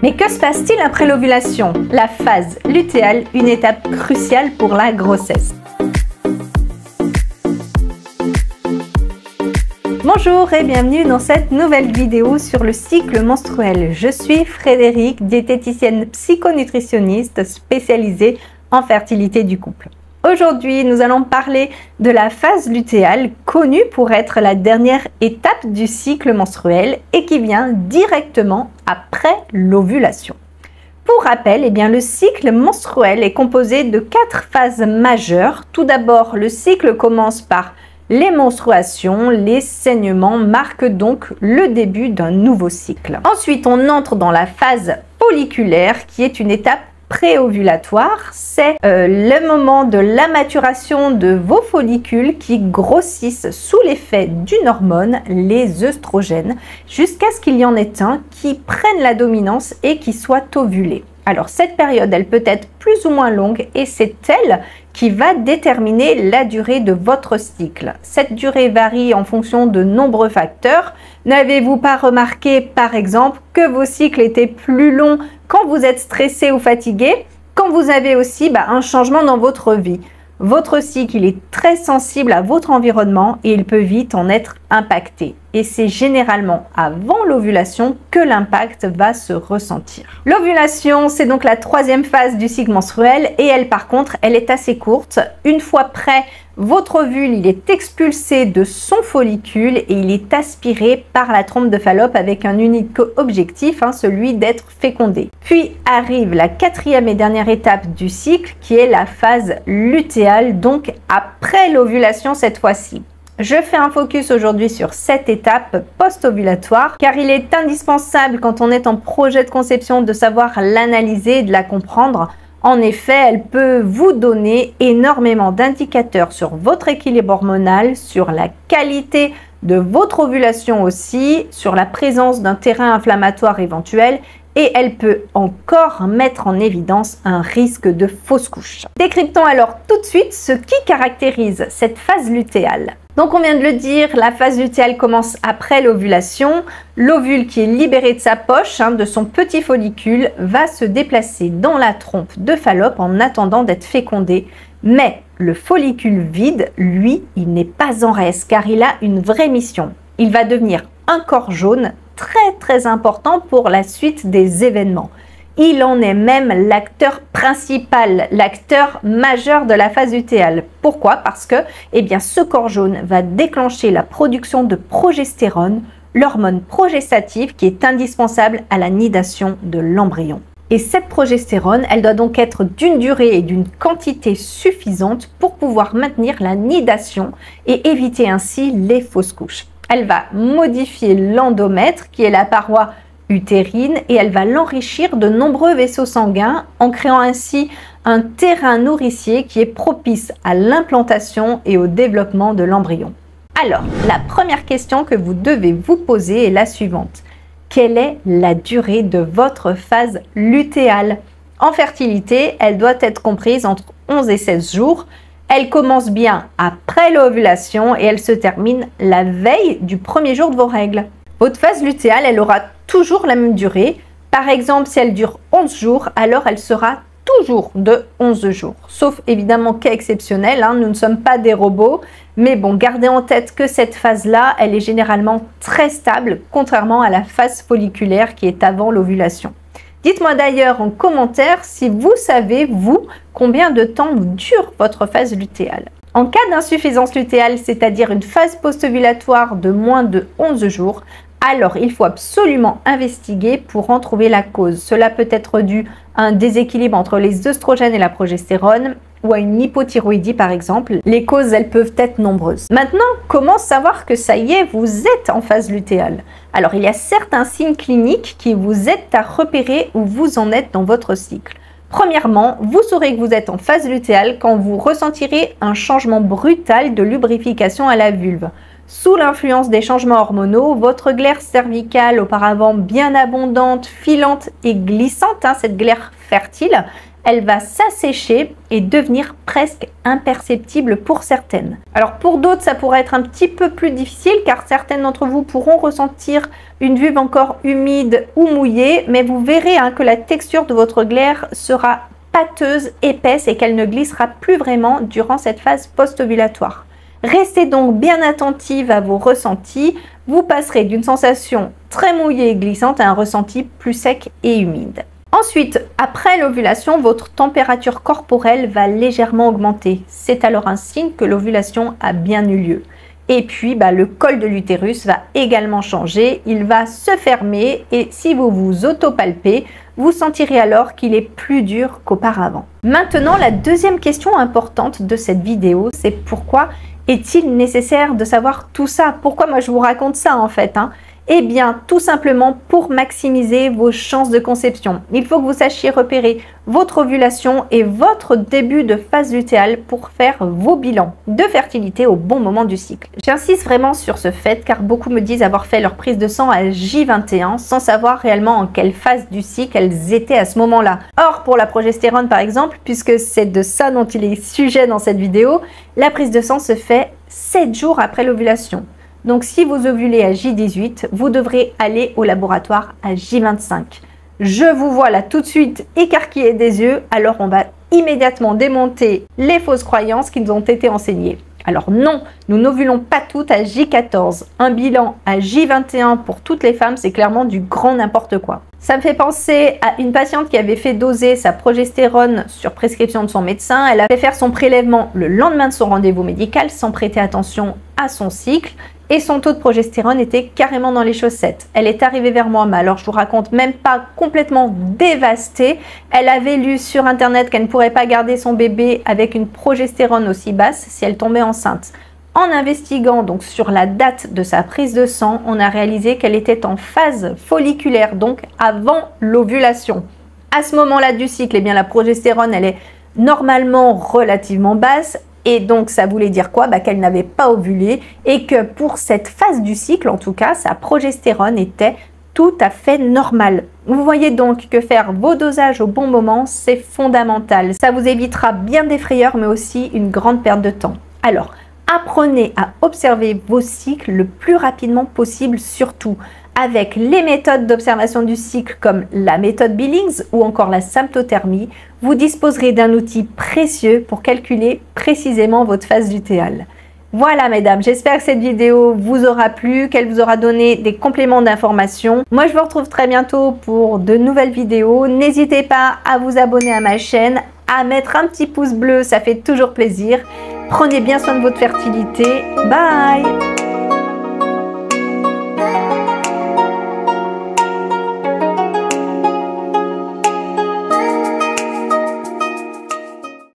Mais que se passe-t-il après l'ovulation? La phase lutéale, une étape cruciale pour la grossesse. Bonjour et bienvenue dans cette nouvelle vidéo sur le cycle menstruel. Je suis Frédérique, diététicienne psychonutritionniste spécialisée en fertilité du couple. Aujourd'hui, nous allons parler de la phase lutéale, connue pour être la dernière étape du cycle menstruel et qui vient directement après l'ovulation. Pour rappel, le cycle menstruel est composé de 4 phases majeures. Tout d'abord, le cycle commence par les menstruations, les saignements marquent donc le début d'un nouveau cycle. Ensuite, on entre dans la phase folliculaire qui est une étape préovulatoire. C'est le moment de la maturation de vos follicules qui grossissent sous l'effet d'une hormone, les œstrogènes, jusqu'à ce qu'il y en ait un qui prenne la dominance et qui soit ovulé. Alors cette période, elle peut être plus ou moins longue et c'est elle qui va déterminer la durée de votre cycle. Cette durée varie en fonction de nombreux facteurs. N'avez-vous pas remarqué par exemple que vos cycles étaient plus longs quand vous êtes stressé ou fatigué, quand vous avez aussi un changement dans votre vie? Votre cycle, il est très sensible à votre environnement et il peut vite en être impacté. Et c'est généralement avant l'ovulation que l'impact va se ressentir. L'ovulation, c'est donc la 3e phase du cycle menstruel et elle, par contre, elle est assez courte. Une fois prêt, votre ovule, il est expulsé de son follicule et il est aspiré par la trompe de Fallope avec un unique objectif, celui d'être fécondé. Puis arrive la 4e et dernière étape du cycle qui est la phase lutéale, donc après l'ovulation cette fois-ci. Je fais un focus aujourd'hui sur cette étape post-ovulatoire car il est indispensable quand on est en projet de conception de savoir l'analyser et de la comprendre. En effet, elle peut vous donner énormément d'indicateurs sur votre équilibre hormonal, sur la qualité de votre ovulation aussi, sur la présence d'un terrain inflammatoire éventuel et elle peut encore mettre en évidence un risque de fausse couche. Décryptons alors tout de suite ce qui caractérise cette phase lutéale. Donc on vient de le dire, la phase lutéale commence après l'ovulation. L'ovule qui est libéré de sa poche, de son petit follicule, va se déplacer dans la trompe de Fallope en attendant d'être fécondé. Mais le follicule vide, lui, il n'est pas en reste car il a une vraie mission. Il va devenir un corps jaune très important pour la suite des événements. Il en est même l'acteur principal, l'acteur majeur de la phase lutéale. Pourquoi? Parce que ce corps jaune va déclencher la production de progestérone, l'hormone progestative qui est indispensable à la nidation de l'embryon. Et cette progestérone, elle doit donc être d'une durée et d'une quantité suffisante pour pouvoir maintenir la nidation et éviter ainsi les fausses couches. Elle va modifier l'endomètre qui est la paroi utérine et elle va l'enrichir de nombreux vaisseaux sanguins en créant ainsi un terrain nourricier qui est propice à l'implantation et au développement de l'embryon. Alors, la première question que vous devez vous poser est la suivante. Quelle est la durée de votre phase lutéale? En fertilité, elle doit être comprise entre 11 et 16 jours. Elle commence bien après l'ovulation et elle se termine la veille du premier jour de vos règles. Votre phase lutéale, elle aura toujours la même durée. Par exemple, si elle dure 11 jours, alors elle sera toujours de 11 jours. Sauf évidemment cas exceptionnel, nous ne sommes pas des robots. Mais bon, gardez en tête que cette phase-là, elle est généralement très stable, contrairement à la phase folliculaire qui est avant l'ovulation. Dites-moi d'ailleurs en commentaire si vous savez, vous, combien de temps dure votre phase lutéale. En cas d'insuffisance lutéale, c'est-à-dire une phase post-ovulatoire de moins de 11 jours, alors il faut absolument investiguer pour en trouver la cause. Cela peut être dû à un déséquilibre entre les œstrogènes et la progestérone ou à une hypothyroïdie par exemple. Les causes, elles peuvent être nombreuses. Maintenant, comment savoir que ça y est, vous êtes en phase lutéale? Alors, il y a certains signes cliniques qui vous aident à repérer où vous en êtes dans votre cycle. Premièrement, vous saurez que vous êtes en phase lutéale quand vous ressentirez un changement brutal de lubrification à la vulve. Sous l'influence des changements hormonaux, votre glaire cervicale, auparavant bien abondante, filante et glissante, cette glaire fertile, elle va s'assécher et devenir presque imperceptible pour certaines. Alors pour d'autres, ça pourrait être un petit peu plus difficile car certaines d'entre vous pourront ressentir une vulve encore humide ou mouillée, mais vous verrez que la texture de votre glaire sera pâteuse, épaisse et qu'elle ne glissera plus vraiment durant cette phase post-ovulatoire. Restez donc bien attentive à vos ressentis. Vous passerez d'une sensation très mouillée et glissante à un ressenti plus sec et humide. Ensuite, après l'ovulation, votre température corporelle va légèrement augmenter. C'est alors un signe que l'ovulation a bien eu lieu. Et puis, le col de l'utérus va également changer. Il va se fermer et si vous vous autopalpez, vous sentirez alors qu'il est plus dur qu'auparavant. Maintenant, la deuxième question importante de cette vidéo, c'est pourquoi est-il nécessaire de savoir tout ça? Pourquoi moi je vous raconte ça en fait Eh bien, tout simplement pour maximiser vos chances de conception. Il faut que vous sachiez repérer votre ovulation et votre début de phase lutéale pour faire vos bilans de fertilité au bon moment du cycle. J'insiste vraiment sur ce fait car beaucoup me disent avoir fait leur prise de sang à J21 sans savoir réellement en quelle phase du cycle elles étaient à ce moment-là. Or, pour la progestérone par exemple, puisque c'est de ça dont il est sujet dans cette vidéo, la prise de sang se fait 7 jours après l'ovulation. Donc si vous ovulez à J18, vous devrez aller au laboratoire à J25. Je vous vois là tout de suite écarquiller des yeux, alors on va immédiatement démonter les fausses croyances qui nous ont été enseignées. Alors non, nous n'ovulons pas toutes à J14. Un bilan à J21 pour toutes les femmes, c'est clairement du grand n'importe quoi. Ça me fait penser à une patiente qui avait fait doser sa progestérone sur prescription de son médecin. Elle avait fait faire son prélèvement le lendemain de son rendez-vous médical sans prêter attention à son cycle. Et son taux de progestérone était carrément dans les chaussettes. Elle est arrivée vers moi, mais alors je vous raconte même pas, complètement dévastée. Elle avait lu sur internet qu'elle ne pourrait pas garder son bébé avec une progestérone aussi basse si elle tombait enceinte. En investiguant donc sur la date de sa prise de sang, on a réalisé qu'elle était en phase folliculaire, donc avant l'ovulation. À ce moment-là du cycle, eh bien la progestérone, elle est normalement relativement basse. Et donc, ça voulait dire quoi? Qu'elle n'avait pas ovulé et que pour cette phase du cycle, en tout cas, sa progestérone était tout à fait normale. Vous voyez donc que faire vos dosages au bon moment, c'est fondamental. Ça vous évitera bien des frayeurs, mais aussi une grande perte de temps. Alors, apprenez à observer vos cycles le plus rapidement possible, surtout avec les méthodes d'observation du cycle comme la méthode Billings ou encore la symptothermie. Vous disposerez d'un outil précieux pour calculer précisément votre phase lutéale. Voilà mesdames, j'espère que cette vidéo vous aura plu, qu'elle vous aura donné des compléments d'information. Moi je vous retrouve très bientôt pour de nouvelles vidéos. N'hésitez pas à vous abonner à ma chaîne, à mettre un petit pouce bleu, ça fait toujours plaisir. Prenez bien soin de votre fertilité. Bye!